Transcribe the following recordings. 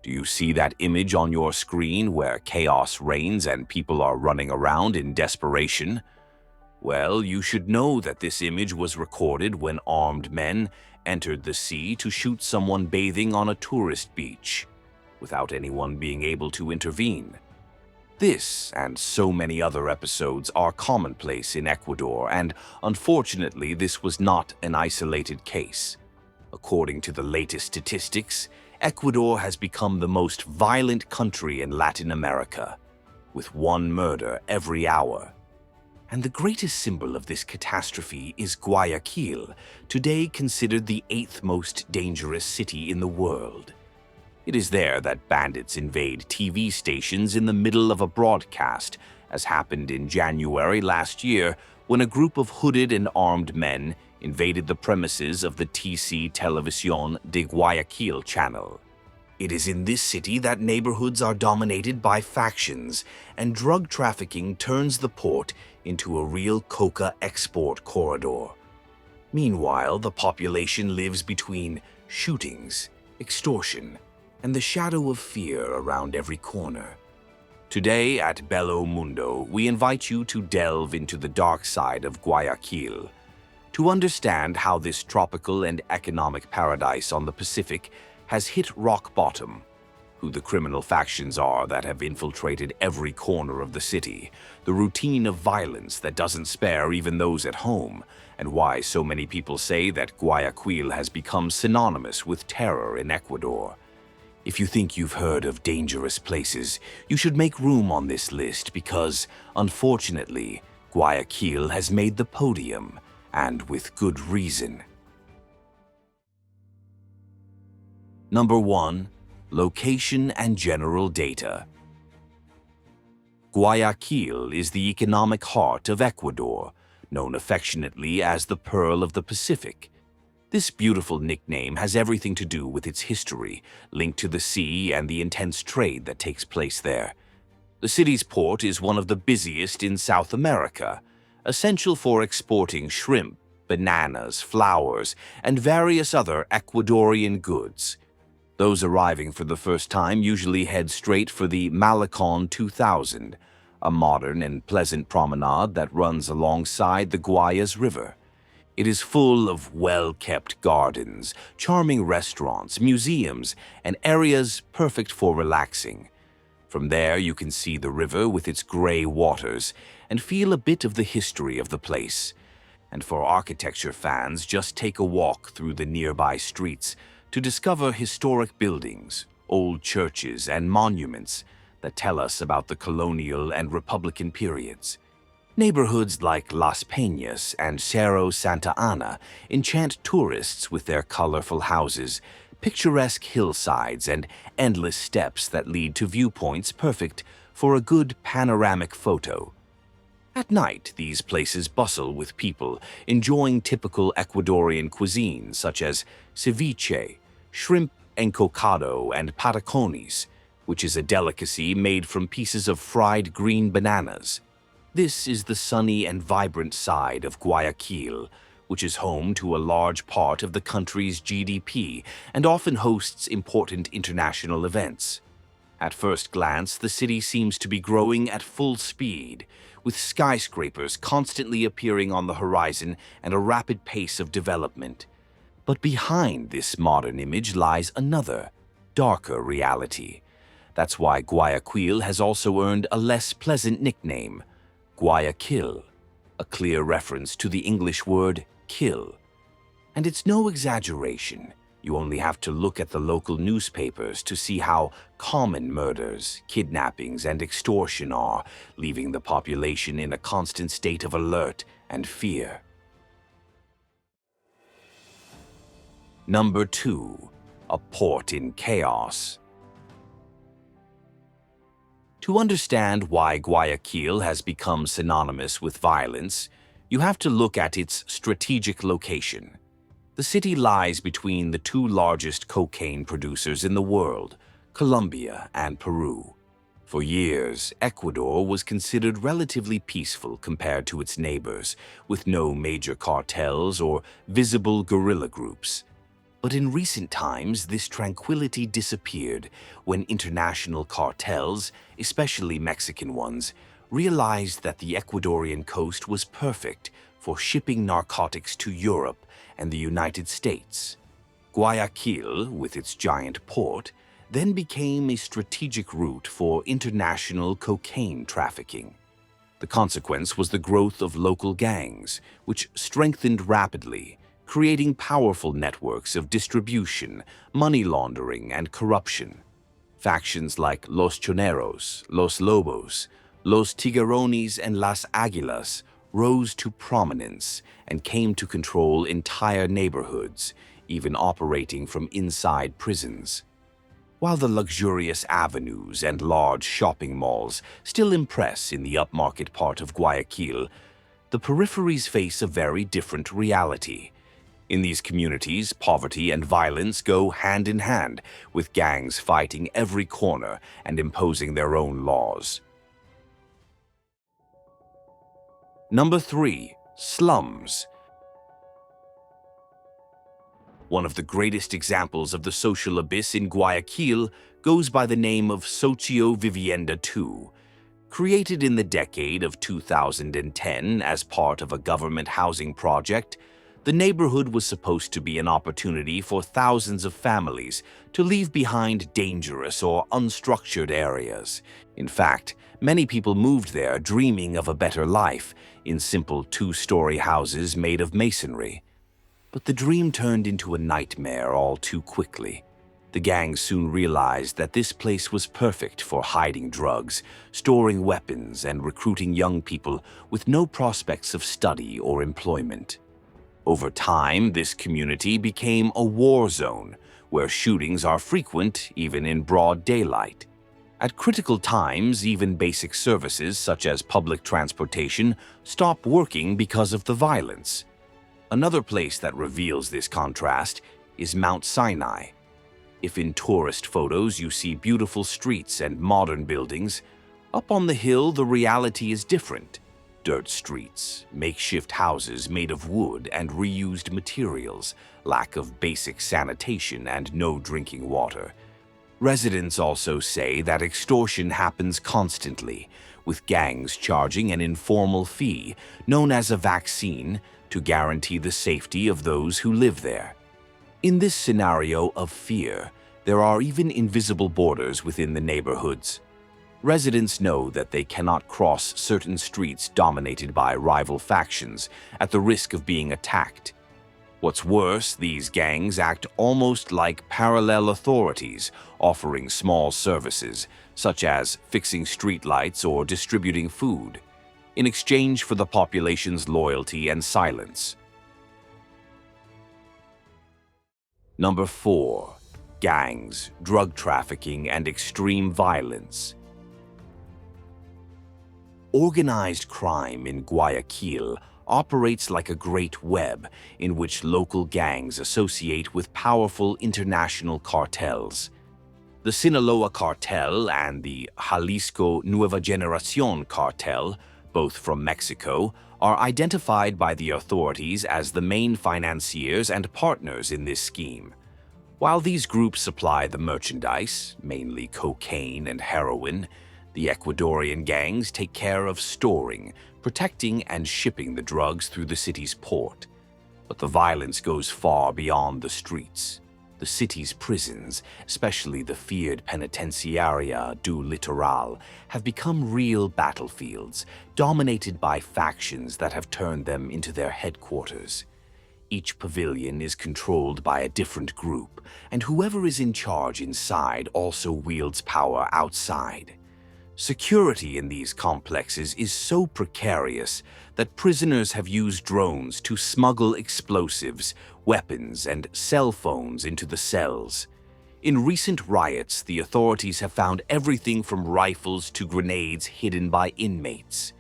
Do you see that image on your screen where chaos reigns and people are running around in desperation? Well, you should know that this image was recorded when armed men entered the sea to shoot someone bathing on a tourist beach, without anyone being able to intervene. This and so many other episodes are commonplace in Ecuador, and unfortunately, this was not an isolated case. According to the latest statistics, Ecuador has become the most violent country in Latin America, with one murder every hour. And the greatest symbol of this catastrophe is Guayaquil, today considered the 8th most dangerous city in the world. It is there that bandits invade TV stations in the middle of a broadcast, as happened in January last year when a group of hooded and armed men invaded the premises of the TC Televisión de Guayaquil channel. It is in this city that neighborhoods are dominated by factions, and drug trafficking turns the port into a real coca export corridor. Meanwhile, the population lives between shootings, extortion, and the shadow of fear around every corner. Today at Bello Mundo, we invite you to delve into the dark side of Guayaquil, to understand how this tropical and economic paradise on the Pacific has hit rock bottom, who the criminal factions are that have infiltrated every corner of the city, the routine of violence that doesn't spare even those at home, and why so many people say that Guayaquil has become synonymous with terror in Ecuador. If you think you've heard of dangerous places, you should make room on this list because, unfortunately, Guayaquil has made the podium, and with good reason. Number 1. Location and general data. Guayaquil is the economic heart of Ecuador, known affectionately as the Pearl of the Pacific. This beautiful nickname has everything to do with its history, linked to the sea and the intense trade that takes place there. The city's port is one of the busiest in South America, essential for exporting shrimp, bananas, flowers, and various other Ecuadorian goods. Those arriving for the first time usually head straight for the Malecon 2000, a modern and pleasant promenade that runs alongside the Guayas River. It is full of well-kept gardens, charming restaurants, museums, and areas perfect for relaxing. From there, you can see the river with its gray waters and feel a bit of the history of the place. And for architecture fans, just take a walk through the nearby streets to discover historic buildings, old churches, and monuments that tell us about the colonial and Republican periods. Neighborhoods like Las Peñas and Cerro Santa Ana enchant tourists with their colorful houses, picturesque hillsides, and endless steps that lead to viewpoints perfect for a good panoramic photo. At night, these places bustle with people enjoying typical Ecuadorian cuisine such as ceviche, shrimp encocado, and patacones, which is a delicacy made from pieces of fried green bananas. This is the sunny and vibrant side of Guayaquil, which is home to a large part of the country's GDP and often hosts important international events. At first glance, the city seems to be growing at full speed, with skyscrapers constantly appearing on the horizon and a rapid pace of development. But behind this modern image lies another, darker reality. That's why Guayaquil has also earned a less pleasant nickname, Guayaquil, a clear reference to the English word kill. And it's no exaggeration. You only have to look at the local newspapers to see how common murders, kidnappings, and extortion are, leaving the population in a constant state of alert and fear. Number 2. A port in chaos. To understand why Guayaquil has become synonymous with violence, you have to look at its strategic location. The city lies between the two largest cocaine producers in the world, Colombia and Peru. For years, Ecuador was considered relatively peaceful compared to its neighbors, with no major cartels or visible guerrilla groups. But in recent times, this tranquility disappeared when international cartels, especially Mexican ones, realized that the Ecuadorian coast was perfect for shipping narcotics to Europe and the United States. Guayaquil, with its giant port, then became a strategic route for international cocaine trafficking. The consequence was the growth of local gangs, which strengthened rapidly, creating powerful networks of distribution, money laundering, and corruption. Factions like Los Choneros, Los Lobos, Los Tiguerones, and Las Aguilas rose to prominence and came to control entire neighborhoods, even operating from inside prisons. While the luxurious avenues and large shopping malls still impress in the upmarket part of Guayaquil, the peripheries face a very different reality. In these communities, poverty and violence go hand in hand, with gangs fighting every corner and imposing their own laws. Number 3. Slums. One of the greatest examples of the social abyss in Guayaquil goes by the name of Socio Vivienda 2. Created in the decade of 2010 as part of a government housing project, the neighborhood was supposed to be an opportunity for thousands of families to leave behind dangerous or unstructured areas. In fact, many people moved there dreaming of a better life in simple two-story houses made of masonry. But the dream turned into a nightmare all too quickly. The gang soon realized that this place was perfect for hiding drugs, storing weapons, and recruiting young people with no prospects of study or employment. Over time, this community became a war zone, where shootings are frequent even in broad daylight. At critical times, even basic services such as public transportation stop working because of the violence. Another place that reveals this contrast is Mount Sinai. If in tourist photos you see beautiful streets and modern buildings, up on the hill the reality is different. Dirt streets, makeshift houses made of wood and reused materials, lack of basic sanitation, and no drinking water. Residents also say that extortion happens constantly, with gangs charging an informal fee, known as a vaccine, to guarantee the safety of those who live there. In this scenario of fear, there are even invisible borders within the neighborhoods. Residents know that they cannot cross certain streets dominated by rival factions at the risk of being attacked. What's worse, these gangs act almost like parallel authorities, offering small services, such as fixing streetlights or distributing food, in exchange for the population's loyalty and silence. Number 4. Gangs, drug trafficking, and extreme violence. Organized crime in Guayaquil operates like a great web in which local gangs associate with powerful international cartels. The Sinaloa cartel and the Jalisco Nueva Generación cartel, both from Mexico, are identified by the authorities as the main financiers and partners in this scheme. While these groups supply the merchandise, mainly cocaine and heroin, the Ecuadorian gangs take care of storing, protecting, and shipping the drugs through the city's port. But the violence goes far beyond the streets. The city's prisons, especially the feared Penitenciaria du Litoral, have become real battlefields, dominated by factions that have turned them into their headquarters. Each pavilion is controlled by a different group, and whoever is in charge inside also wields power outside. Security in these complexes is so precarious that prisoners have used drones to smuggle explosives, weapons, and cell phones into the cells. In recent riots, the authorities have found everything from rifles to grenades hidden by inmates.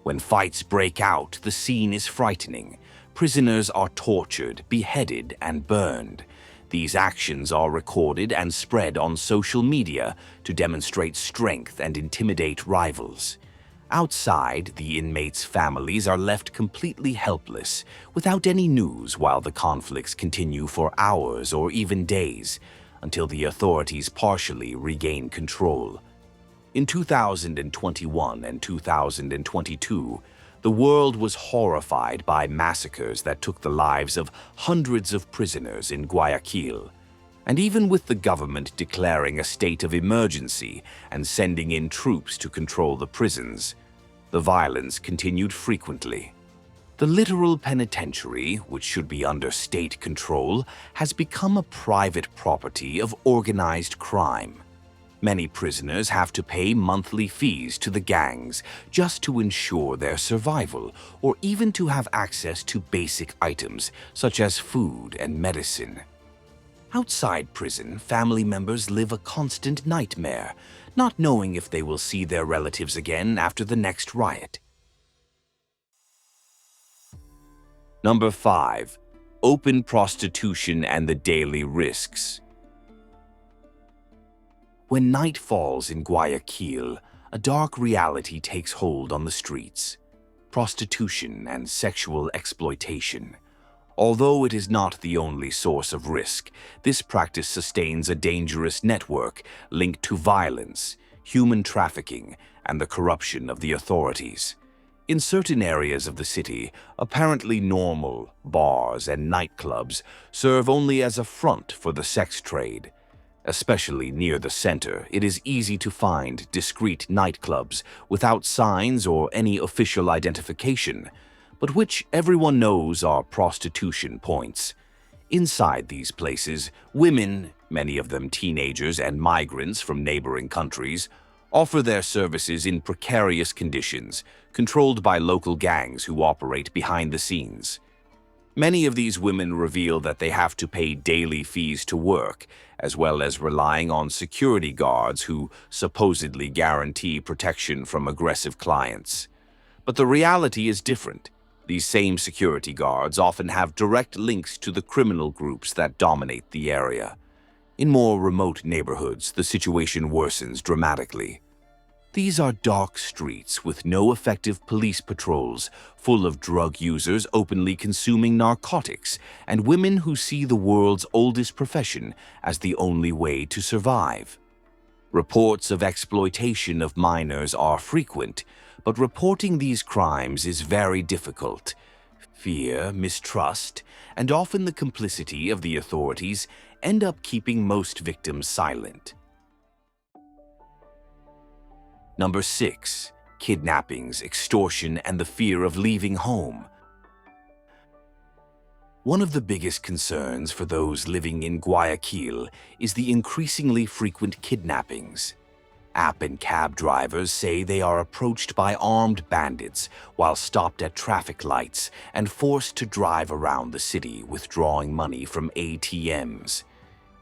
When fights break out, the scene is frightening. Prisoners are tortured, beheaded, and burned. These actions are recorded and spread on social media to demonstrate strength and intimidate rivals. Outside, the inmates' families are left completely helpless, without any news while the conflicts continue for hours or even days, until the authorities partially regain control. In 2021 and 2022, the world was horrified by massacres that took the lives of hundreds of prisoners in Guayaquil. And even with the government declaring a state of emergency and sending in troops to control the prisons, the violence continued frequently. The literal penitentiary, which should be under state control, has become a private property of organized crime. Many prisoners have to pay monthly fees to the gangs just to ensure their survival, or even to have access to basic items such as food and medicine. Outside prison, family members live a constant nightmare, not knowing if they will see their relatives again after the next riot. Number 5. Open prostitution and the daily risks. When night falls in Guayaquil, a dark reality takes hold on the streets: prostitution and sexual exploitation. Although it is not the only source of risk, this practice sustains a dangerous network linked to violence, human trafficking, and the corruption of the authorities. In certain areas of the city, apparently normal bars and nightclubs serve only as a front for the sex trade. Especially near the center, it is easy to find discreet nightclubs without signs or any official identification, but which everyone knows are prostitution points. Inside these places, women, many of them teenagers and migrants from neighboring countries, offer their services in precarious conditions, controlled by local gangs who operate behind the scenes. Many of these women reveal that they have to pay daily fees to work, as well as relying on security guards who supposedly guarantee protection from aggressive clients. But the reality is different. These same security guards often have direct links to the criminal groups that dominate the area. In more remote neighborhoods, the situation worsens dramatically. These are dark streets with no effective police patrols, full of drug users openly consuming narcotics, and women who see the world's oldest profession as the only way to survive. Reports of exploitation of minors are frequent, but reporting these crimes is very difficult. Fear, mistrust, and often the complicity of the authorities end up keeping most victims silent. Number 6. Kidnappings, extortion, and the fear of leaving home. One of the biggest concerns for those living in Guayaquil is the increasingly frequent kidnappings. App and cab drivers say they are approached by armed bandits while stopped at traffic lights and forced to drive around the city withdrawing money from ATMs.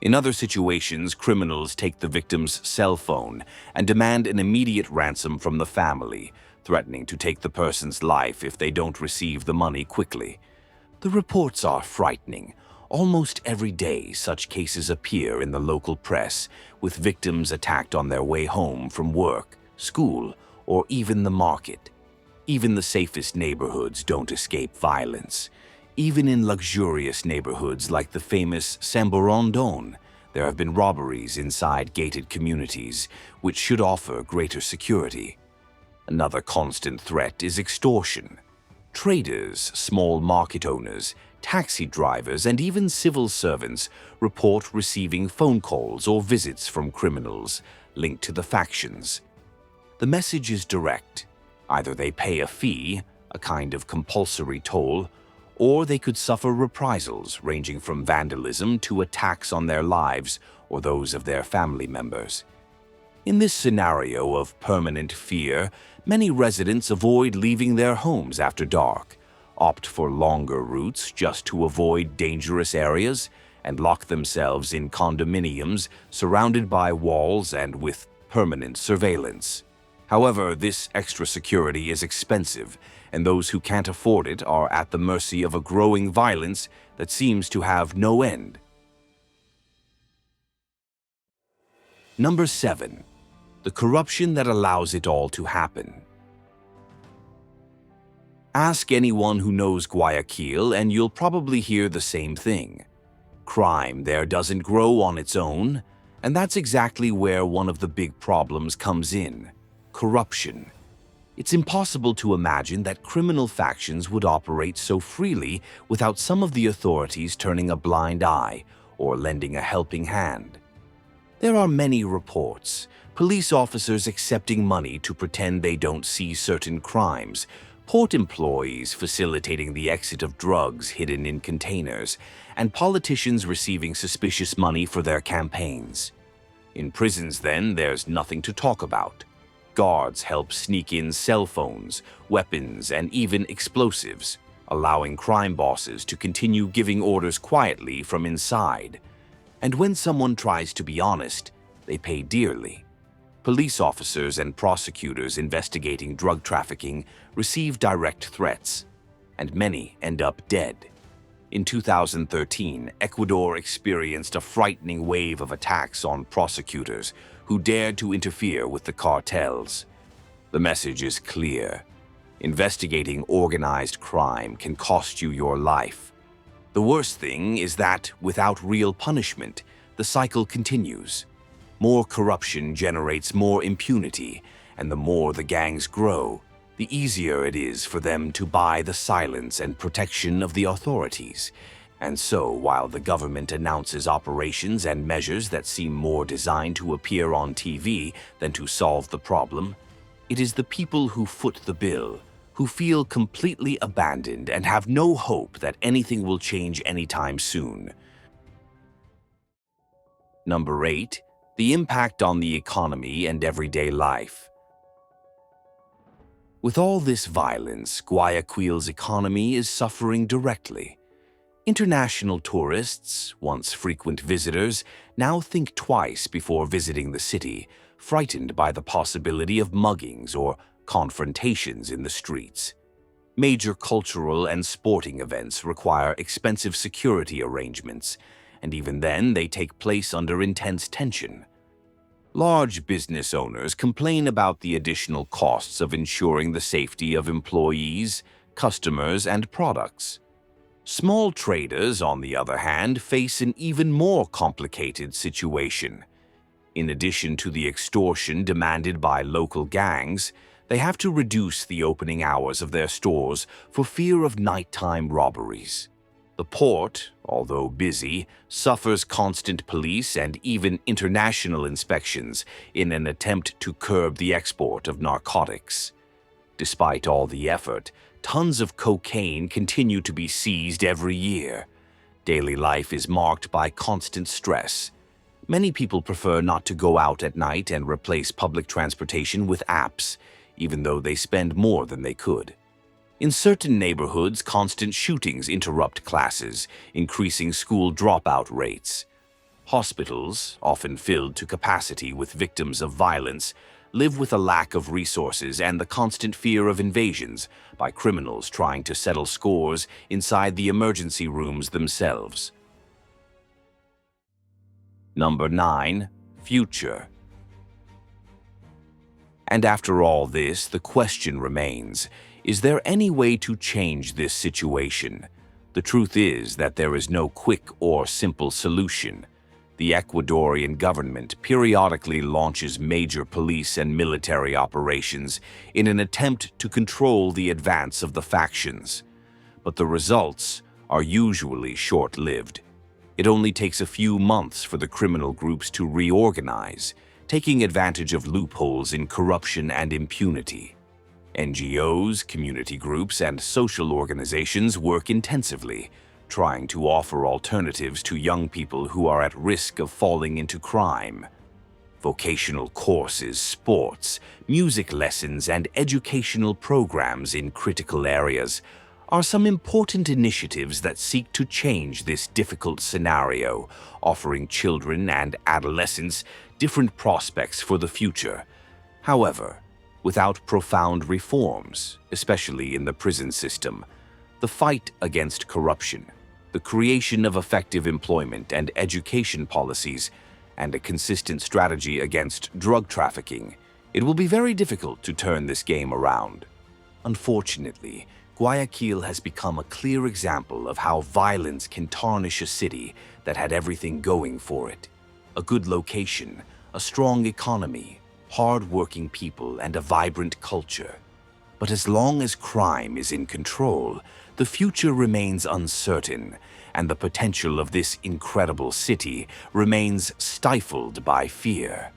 In other situations, criminals take the victim's cell phone and demand an immediate ransom from the family, threatening to take the person's life if they don't receive the money quickly. The reports are frightening. Almost every day, such cases appear in the local press, with victims attacked on their way home from work, school, or even the market. Even the safest neighborhoods don't escape violence. Even in luxurious neighborhoods like the famous Samborondón, there have been robberies inside gated communities, which should offer greater security. Another constant threat is extortion. Traders, small market owners, taxi drivers, and even civil servants report receiving phone calls or visits from criminals linked to the factions. The message is direct. Either they pay a fee, a kind of compulsory toll, or they could suffer reprisals ranging from vandalism to attacks on their lives or those of their family members. In this scenario of permanent fear, many residents avoid leaving their homes after dark, opt for longer routes just to avoid dangerous areas, and lock themselves in condominiums surrounded by walls and with permanent surveillance. However, this extra security is expensive, and those who can't afford it are at the mercy of a growing violence that seems to have no end. Number 7. The corruption that allows it all to happen. Ask anyone who knows Guayaquil and you'll probably hear the same thing. Crime there doesn't grow on its own, and that's exactly where one of the big problems comes in: corruption. It's impossible to imagine that criminal factions would operate so freely without some of the authorities turning a blind eye or lending a helping hand. There are many reports, police officers accepting money to pretend they don't see certain crimes, port employees facilitating the exit of drugs hidden in containers, and politicians receiving suspicious money for their campaigns. In prisons, then, there's nothing to talk about. Guards help sneak in cell phones, weapons, and even explosives, allowing crime bosses to continue giving orders quietly from inside. And when someone tries to be honest, they pay dearly. Police officers and prosecutors investigating drug trafficking receive direct threats, and many end up dead. In 2013, Ecuador experienced a frightening wave of attacks on prosecutors who dared to interfere with the cartels. The message is clear: investigating organized crime can cost you your life. The worst thing is that, without real punishment, the cycle continues. More corruption generates more impunity, and the more the gangs grow, the easier it is for them to buy the silence and protection of the authorities. And so, while the government announces operations and measures that seem more designed to appear on TV than to solve the problem, it is the people who foot the bill, who feel completely abandoned and have no hope that anything will change anytime soon. Number 8. The impact on the economy and everyday life. With all this violence, Guayaquil's economy is suffering directly. International tourists, once frequent visitors, now think twice before visiting the city, frightened by the possibility of muggings or confrontations in the streets. Major cultural and sporting events require expensive security arrangements, and even then they take place under intense tension. Large business owners complain about the additional costs of ensuring the safety of employees, customers, and products. Small traders, on the other hand, face an even more complicated situation. In addition to the extortion demanded by local gangs, they have to reduce the opening hours of their stores for fear of nighttime robberies. The port, although busy, suffers constant police and even international inspections in an attempt to curb the export of narcotics. Despite all the effort, tons of cocaine continue to be seized every year. Daily life is marked by constant stress. Many people prefer not to go out at night and replace public transportation with apps, even though they spend more than they could. In certain neighborhoods, constant shootings interrupt classes, increasing school dropout rates. Hospitals, often filled to capacity with victims of violence, live with a lack of resources and the constant fear of invasions by criminals trying to settle scores inside the emergency rooms themselves. Number 9. Future. And after all this, the question remains: is there any way to change this situation? The truth is that there is no quick or simple solution. The Ecuadorian government periodically launches major police and military operations in an attempt to control the advance of the factions. But the results are usually short-lived. It only takes a few months for the criminal groups to reorganize, taking advantage of loopholes in corruption and impunity. NGOs, community groups, and social organizations work intensively, trying to offer alternatives to young people who are at risk of falling into crime. Vocational courses, sports, music lessons, and educational programs in critical areas are some important initiatives that seek to change this difficult scenario, offering children and adolescents different prospects for the future. However, without profound reforms, especially in the prison system, the fight against corruption, the creation of effective employment and education policies, and a consistent strategy against drug trafficking, it will be very difficult to turn this game around. Unfortunately, Guayaquil has become a clear example of how violence can tarnish a city that had everything going for it. A good location, a strong economy, hard-working people, and a vibrant culture. But as long as crime is in control, the future remains uncertain, and the potential of this incredible city remains stifled by fear.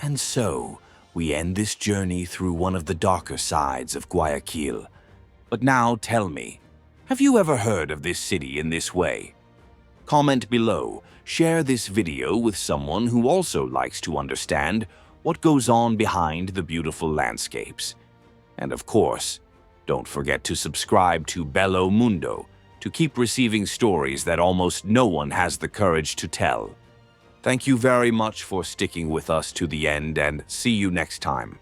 And so, we end this journey through one of the darker sides of Guayaquil. But now tell me, have you ever heard of this city in this way? Comment below, share this video with someone who also likes to understand what goes on behind the beautiful landscapes. And of course, don't forget to subscribe to Bello Mundo to keep receiving stories that almost no one has the courage to tell. Thank you very much for sticking with us to the end, and see you next time.